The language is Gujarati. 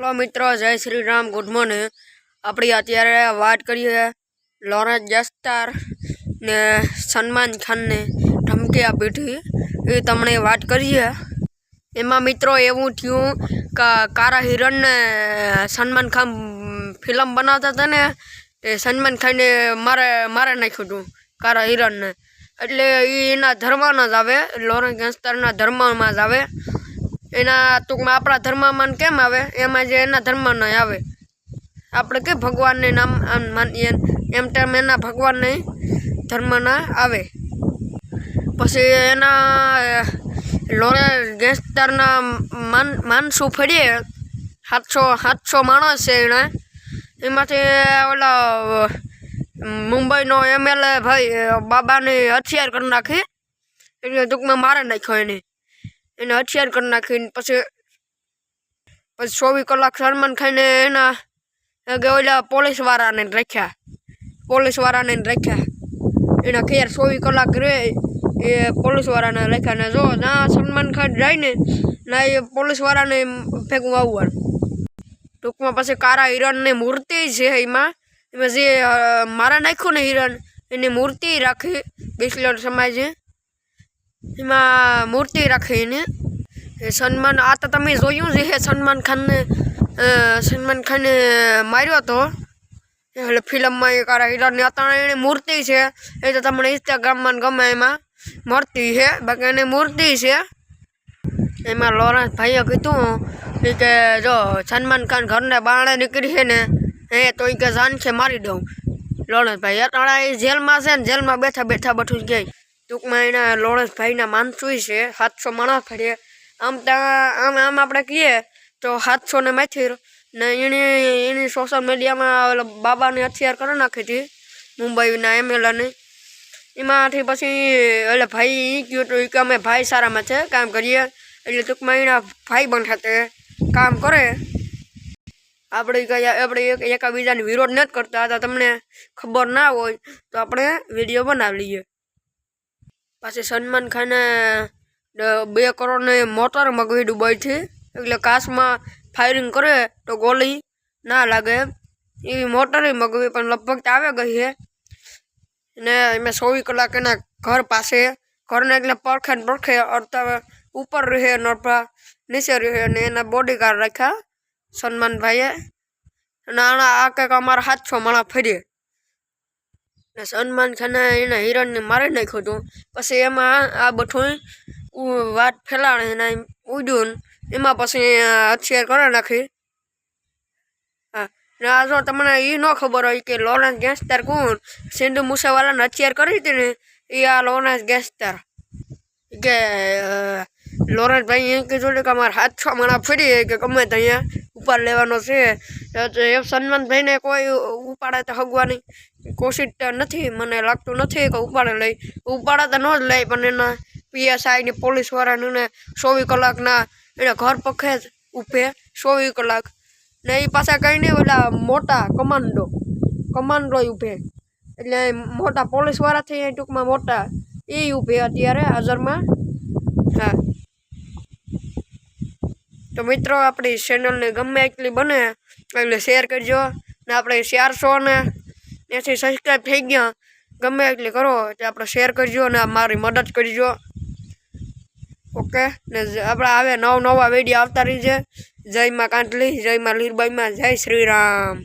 हेलो मित्रों, जय श्री राम, गुड मॉर्निंग। अपनी अत्यारे बात करिए लॉरेंस गेस्टर ने सलमान खान ने धमकी आपी थी ए तमने बात करिए। एमा मित्रों एवं थयुं का कारा हिरण ने सलमान खान फिल्म बनाता था ने ते सलमान खान ने मारे नाख्युं हतुं कारा हिरण ने, एटले एना धर्ममां ज आवे, लॉरेंस गेस्टरना धर्ममां ज आवे। एना टूंकमां आपणा धर्ममां केम आवे एमां जे एना धर्ममां नहीं आवे। आपणे के भगवान ने नाम मानीए एम तेम एना भगवान ने धर्मना आवे। पछी एना लॉरेंस गेस्टरना मानसू फळीए 700 माणस छे एना, एमांथी ओला मुंबईनो एमएलए भाई बाबा ने हथियार कर नाखी, એટલે ટૂંકમાં મારે નાખ્યો એને હથિયાર કરી નાખી। પછી 24 કલાક સલમાન ખાને એના ઓલા પોલીસવાળાને રાખ્યા એના ઘેર 24 કલાક રહે એ પોલીસવાળાને રાખ્યા ને જો ના સલમાન ખાન જાય ને ના એ પોલીસવાળાને ભેગું આવવાનું। ટૂંકમાં પછી કારા હિરણની મૂર્તિ છે એમાં જે મારા નાખ્યું ને હિરણ એની મૂર્તિ રાખી બિસ્લોર સમાજે એમાં મૂર્તિ રાખી એને સલમાન આ તો તમે જોયું છે સલમાન ખાને માર્યો હતો એટલે ફિલ્મમાં એ કારા હિરણની અત્યારે એની મૂર્તિ છે એ તો તમને ઇન્સ્ટાગ્રામમાં ગમે એમાં મળતી છે, બાકી એની મૂર્તિ છે। એમાં લોરેન્સ ભાઈએ કીધું કે જો સલમાન ખાન ઘરને બારણે નીકળી છે ને એ તો એ કે જાન છે મારી દઉં। લોરેન્સ ભાઈ અત્યારે એ જેલમાં છે ને જેલમાં બેઠા બધું જ ગઈ। ટૂંકમાં એના લોરેન્સ ભાઈના માનસું છે 700 માણસ ફરીએ આમ આપણે કહીએ તો 700 ને માથી ને એની સોશિયલ મીડિયામાં બાબાને હથિયાર કરી નાખી હતી મુંબઈના એમએલએને। એમાંથી પછી એટલે ભાઈ એ કહ્યું હતું કે અમે ભાઈ સારામાં છે કામ કરીએ, એટલે ટૂંકમાં એના ભાઈ બંધ સાથે કામ કરે। આપણે એકબીજાને વિરોધ નથી કરતા, તો તમને ખબર ના હોય તો આપણે વિડીયો બનાવી લઈએ। પાછી સલમાન ખાને 2 કરોડની મોટર મગવી દુબઈથી, એટલે કાચમાં ફાયરિંગ કરે તો ગોળી ના લાગે એવી મોટર મગવી, પણ લગભગ તો આવે ગઈ છે ને એમાં 24 કલાક એના ઘર પાસે ઘરને એટલે પડખે અડતા ઉપર રહે નરફા નીચે રહે અને એના બોડીગાર્ડ રાખ્યા સલમાન ભાઈએ। અને આ કંઈક અમારા 700 માણસ ફરીએ ને સલમાન ખાને એના હિરણને મારી નાખ્યું હતું। પછી એમાં આ બધું વાત ફેલાણે એને ઉડ્યું એમાં પછી હથિયાર કરી નાખી। હા ને આ જો તમને એ ન ખબર હોય કે લોરેન્સ ગેસ્ટર કોણ, સિંધુ મૂસેવાલાને હથિયાર કરી હતી ને એ આ લોરેન્સ ગેસ્ટર કે લોરેન્સ ભાઈ એમ કીધું કે અમારે 700 માણસ ફરીએ કે ગમે ત્યાં ઉપાડ લેવાનો છે। એ સલમાન ભાઈને કોઈ ઉપાડે તો હગવાની કોશિશ નથી, મને લાગતું નથી કે ઉપાડે તો ન જ લે, પણ એના PSI ની પોલીસવાળાને 24 કલાકના એના ઘર પખે જ ઊભે 24 કલાક ને એ પાછા કંઈ નહીં ઓલા મોટા કમાન્ડો ઊભે, એટલે મોટા પોલીસવાળાથી ટૂંકમાં મોટા એ ઊભે અત્યારે હાજરમાં। હા તો મિત્રો આપણી ચેનલને ગમે એટલી બને એટલે શેર કરજો ને આપણે 400 ને ત્યાંથી સબસ્ક્રાઈબ થઈ ગયા ગમે એટલી કરો તો આપણે શેર કરજો ને મારી મદદ કરજો। ઓકે ને આપણે આવે નવા વિડીયો આવતા રહીએ। જય માં કાંઠલી, જય માં લીરબાઈમાં, જય શ્રી રામ।